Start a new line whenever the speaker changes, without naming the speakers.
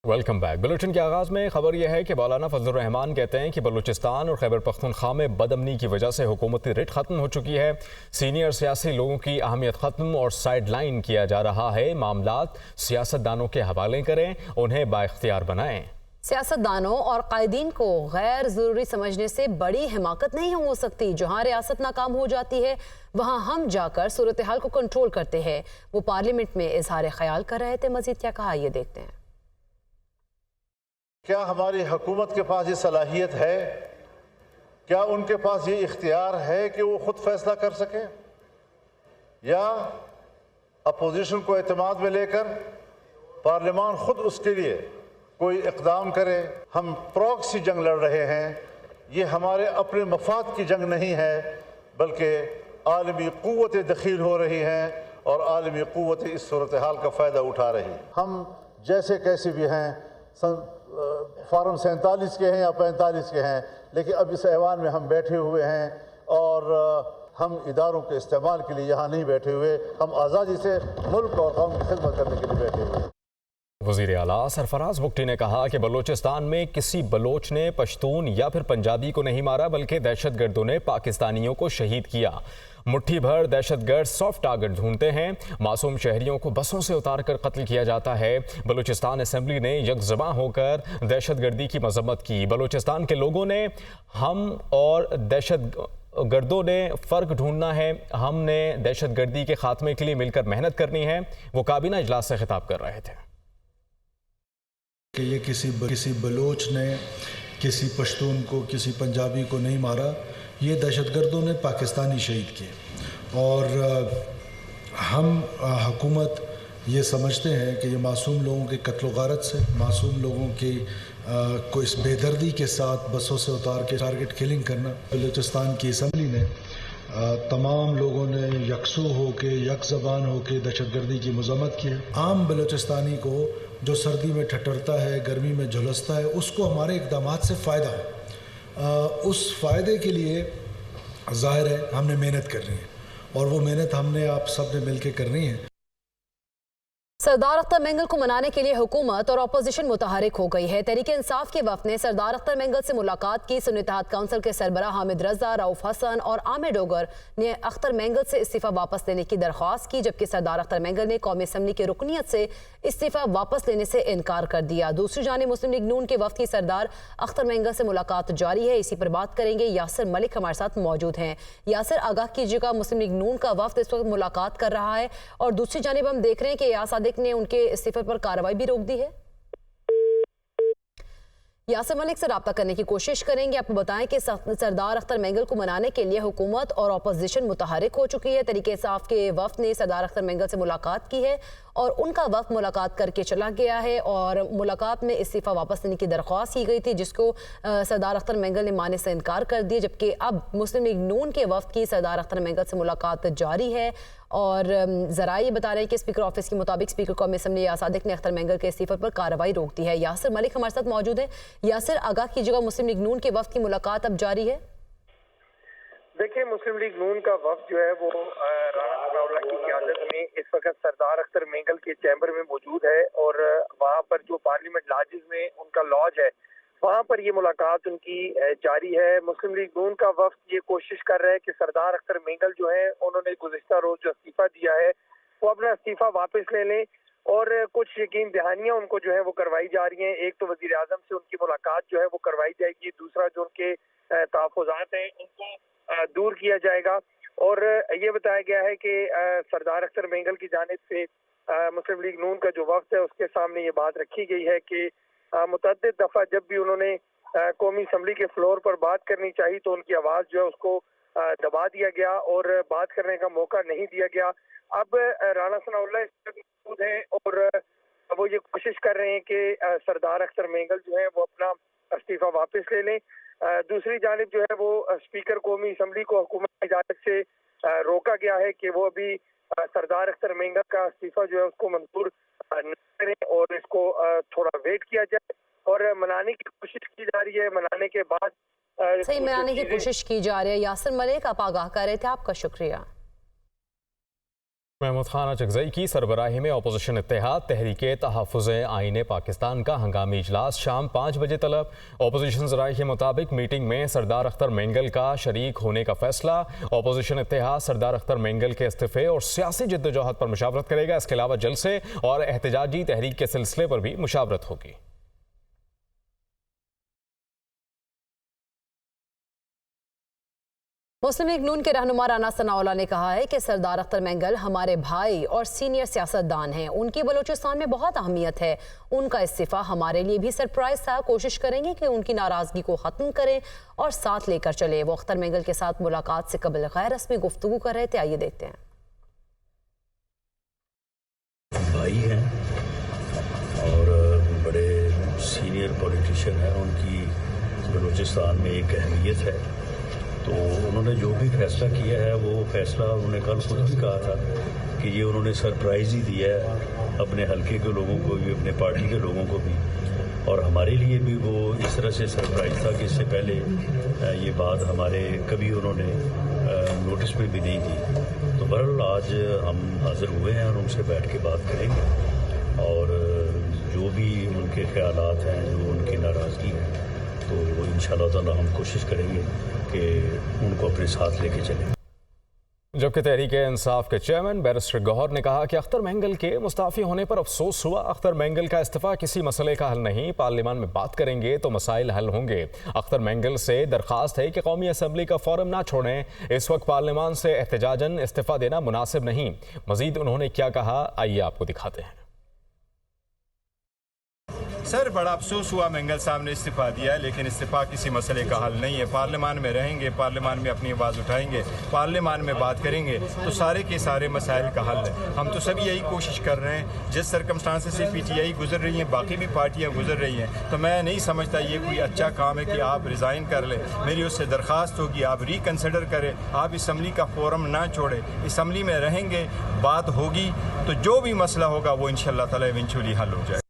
Welcome back. Bulletin के आगाज में खबर यह है कि मौलाना फजलुर रहमान कहते हैं कि बलूचिस्तान और खैबर पख्तूनख्वा में बदअमनी की वजह से हुकूमती रिट खत्म हो चुकी है। सीनियर सियासी लोगों की अहमियत खत्म और साइड लाइन किया जा रहा है। मामलात सियासतदानों के हवाले करें, उन्हें बाइख्तियार बनाएं।
सियासतदानों और कायदीन को गैर जरूरी समझने से बड़ी हिमाकत नहीं हो सकती। जहां रियासत नाकाम हो जाती है वहां हम जाकर सूरत हाल को कंट्रोल करते हैं। वो पार्लियामेंट में इजहार ख्याल कर रहे थे। मजीद क्या कहा, ये देखते हैं।
क्या हमारी हुकूमत के पास ये सलाहियत है? क्या उनके पास ये इख्तियार है कि वो खुद फैसला कर सके, या अपोजिशन को एतमाद में लेकर पार्लियामान खुद उसके लिए कोई इक़दाम करे? हम प्रॉक्सी जंग लड़ रहे हैं। ये हमारे अपने मफाद की जंग नहीं है, बल्कि आलमी क़ुव्वतें दखील हो रही हैं और आलमी क़ुव्वतें इस सूरत हाल का फ़ायदा उठा रही हैं। हम जैसे कैसे भी हैं, फॉर्म 47 के हैं या 45 के हैं, लेकिन अब इस ऐवान में हम बैठे हुए हैं और हम इदारों के इस्तेमाल के लिए यहाँ नहीं बैठे हुए। हम आज़ादी से मुल्क और कौम की खिदमत करने के लिए बैठे हुए हैं।
वज़ीर आला सरफराज बुगटी ने कहा कि बलूचिस्तान में किसी बलोच ने पश्तून या फिर पंजाबी को नहीं मारा, बल्कि दहशतगर्दों ने पाकिस्तानियों को शहीद किया। मुट्ठी भर दहशतगर्द सॉफ्ट टारगेट ढूंढते हैं। मासूम शहरियों को बसों से उतार कर कत्ल किया जाता है। बलूचिस्तान असेंबली ने यकजबां होकर दहशतगर्दी की मजम्मत की। बलूचिस्तान के लोगों ने हम और दहशतगर्दों ने फ़र्क ढूंढना है। हमने दहशतगर्दी के खात्मे के लिए मिलकर मेहनत करनी है। वो काबीना इजलास से खिताब कर रहे थे
कि ये किसी बलोच ने किसी पश्तून को, किसी पंजाबी को नहीं मारा। ये दहशतगर्दों ने पाकिस्तानी शहीद किए। और हम हुकूमत ये समझते हैं कि ये मासूम लोगों के कत्ल गारत से, मासूम लोगों की को इस बेदर्दी के साथ बसों से उतार के टारगेट किलिंग करना। बलूचिस्तान की असम्बली ने तमाम लोगों ने यकसू होकर, यक ज़बान होकर दहशतगर्दी की मज़म्मत की। आम बलूचिस्तानी को जो सर्दी में ठठरता है, गर्मी में झुलसता है, उसको हमारे इक़दामात से फ़ायदा हो। उस फ़ायदे के लिए ज़ाहिर है हमने मेहनत करनी है, और वो मेहनत हमने आप सब ने मिल के करनी है।
सरदार अख्तर मेंगल को मनाने के लिए हुकूमत और अपोजिशन मुतहरिक हो गई है। तहरीक इंसाफ के वफ़द ने सरदार अख्तर मेंगल से मुलाकात की। सुन्नी इत्तेहाद काउंसिल के सरबराह हामिद रजा, रऊफ हसन और आमिर डोगर ने अख्तर मेंगल से इस्तीफ़ा वापस लेने की दरख्वास्त की, जबकि सरदार अख्तर मेंगल ने कौमी असम्बली की रुकनीत से इस्तीफ़ा वापस लेने से इनकार कर दिया। दूसरी जानिब मुस्लिम लीग नून के वफ़द की सरदार अख्तर मेंगल से मुलाकात जारी है। इसी पर बात करेंगे। यासिर मलिक हमारे साथ मौजूद हैं। यासिर, आगाह कीजिएगा, मुस्लिम लीग नून का वफ़द इस वक्त मुलाकात कर रहा है और दूसरी जानिब हम देख रहे हैं कि यासिर ने उनके इस्तीफे पर कार्रवाई भी रोक दी है। यासिर मलिक से रब्ता करने की कोशिश करेंगे। आपको बताएं कि सरदार अख्तर मेंगल को मनाने के लिए हुकूमत और अपोजिशन मुतहरिक हो चुकी है। तहरीक इंसाफ के वफ़द ने सरदार अख्तर मेंगल से मुलाकात की है और उनका वफ़द मुलाकात करके चला गया है और मुलाकात में इस्तीफ़ा वापस लेने की दरख्वास्त की गई थी, जिसको सरदार अख्तर मेंगल ने मानने से इनकार कर दिया। जबकि अब मुस्लिम लीग नून के वफ़द की सरदार अख्तर मेंगल से मुलाकात जारी है और ज़रा ये बता रहे हैं कि स्पीकर ऑफिस के मुताबिक स्पीकर कौमी असम्बली यासादिक ने अख्तर मेंगल के इस्तीफे पर कार्रवाई रोक दी है। यासिर मलिक हमारे साथ मौजूद है। यासिर, आगाह कीजिएगा, मुस्लिम लीग नून के वफ़द की मुलाकात अब जारी है।
देखिए, मुस्लिम लीग नून का वफ़द जो है वो राना सनाउल्लाह की क़यादत में इस वक्त सरदार अख्तर मेंगल के चैम्बर में मौजूद है और वहाँ पर जो पार्लियामेंट लॉजेस में उनका लॉज है, वहाँ पर ये मुलाकात उनकी जारी है। मुस्लिम लीग नून का वफ़द ये कोशिश कर रहा है कि सरदार अख्तर मेंगल जो है, उन्होंने गुज़िश्ता रोज़ जो इस्तीफ़ा दिया है वो अपना इस्तीफ़ा वापस ले लें और कुछ यकीन दहानियाँ उनको जो है वो करवाई जा रही हैं। एक तो वज़ीर आज़म से उनकी मुलाकात जो है वो करवाई जाएगी, दूसरा जो उनके तहफ़्फ़ुज़ात हैं उनको दूर किया जाएगा। और ये बताया गया है कि सरदार अख्तर मेंगल की जानिब से मुस्लिम लीग नून का जो वफ़द है उसके सामने ये बात रखी गई है कि मुतअद्दिद दफ़ा जब भी उन्होंने कौमी असम्बली के फ्लोर पर बात करनी चाहिए तो उनकी आवाज़ जो है उसको दबा दिया गया और बात करने का मौका नहीं दिया गया। अब राना सनाउल्लाह इस वक्त मौजूद हैं और वो ये कोशिश कर रहे हैं कि सरदार अख्तर मेंगल जो है वो अपना इस्तीफ़ा वापस ले लें। दूसरी जानिब जो है वो स्पीकर कौमी असम्बली को हुकूमत की इजाज़त से रोका गया है कि वो अभी सरदार अख्तर मेंगल का इस्तीफ़ा जो है उसको मंजूर न करें और इसको थोड़ा वेट किया जाए और मनाने की कोशिश की जा रही है। मनाने के बाद
सही मनाने की कोशिश की जा रही है। यासिर मलिक, आप आगाह कर रहे थे, आपका शुक्रिया।
महमूद खान अचकजई की सरबराही में अपोजिशन इत्तेहाद तहरीके तहफ़्फ़ुज़ आईन पाकिस्तान का हंगामी इजलास शाम 5 बजे तलब। अपोजिशन ज़राए के मुताबिक मीटिंग में सरदार अख्तर मेंगल का शरीक होने का फैसला। अपोजिशन इत्तेहाद सरदार अख्तर मेंगल के इस्तीफ़े और सियासी जद्दोजहद पर मुशावरत करेगा। इसके अलावा जलसे और एहतजाजी तहरीक के सिलसिले पर भी मुशावरत होगी।
मुस्लिम लीग नून के रहनुमा राना सनाउल्लाह ने कहा है कि सरदार अख्तर मेंगल हमारे भाई और सीनियर सियासतदान हैं। उनकी बलूचिस्तान में बहुत अहमियत है। उनका इस्तीफ़ा हमारे लिए भी सरप्राइज था। कोशिश करेंगे कि उनकी नाराज़गी को ख़त्म करें और साथ लेकर चले। वो अख्तर मेंगल के साथ मुलाकात से कबल गैर रस्मी गुफ्तगू कर रहे थे। आइए देखते हैं।
भाई हैं और बड़े सीनियर पॉलिटिशियन हैं। उनकी बलूचिस्तान में एक अहमियत है, तो उन्होंने जो भी फैसला किया है वो फैसला उन्होंने कल खुद भी कहा था कि ये उन्होंने सरप्राइज़ ही दिया है अपने हलके के लोगों को भी, अपने पार्टी के लोगों को भी, और हमारे लिए भी वो इस तरह से सरप्राइज़ था कि इससे पहले ये बात हमारे कभी उन्होंने नोटिस में भी नहीं दी। तो बहरहाल आज हम हाज़िर हुए हैं और उनसे बैठ के बात करेंगे और जो भी उनके ख्यालात हैं, जो उनकी नाराज़गी है, तो इंशाअल्लाह ताला हम कोशिश करेंगे कि उनको अपने साथ लेके चलें।
जबकि तहरीक इंसाफ के चेयरमैन बैरिस्टर गौहर ने कहा कि अख्तर मेंगल के मुस्ताफ़ी होने पर अफसोस हुआ। अख्तर मेंगल का इस्तीफ़ा किसी मसले का हल नहीं, पार्लियामान में बात करेंगे तो मसाइल हल होंगे। अख्तर मेंगल से दरख्वास्त है कि कौमी असम्बली का फोरम ना छोड़ें। इस वक्त पार्लियामान से एहतजाजन इस्तीफ़ा देना मुनासिब नहीं। मजीद उन्होंने क्या कहा, आइए आपको दिखाते हैं।
सर, बड़ा अफसोस हुआ मेंगल साहब ने इस्तीफ़ा दिया है, लेकिन इस्तीफ़ा किसी मसले का हल नहीं है। पार्लियामान में रहेंगे, पार्लियामान में अपनी आवाज़ उठाएंगे, पार्लियामान में बात करेंगे तो सारे के सारे मसाइल का हल है। हम तो सभी यही कोशिश कर रहे हैं। जिस सर्कमस्टांसेस से PTI गुजर रही हैं, बाकी भी पार्टियाँ गुजर रही हैं, तो मैं नहीं समझता ये कोई अच्छा काम है कि आप रिज़ाइन कर लें। मेरी उससे दरख्वास्त होगी आप रिकन्सिडर करें, आप असम्बली का फोरम ना छोड़ें, असम्बली में रहेंगे, बात होगी तो जो भी मसला होगा वो इंशाअल्लाह ताला इवेंचुअली हल हो जाएगा।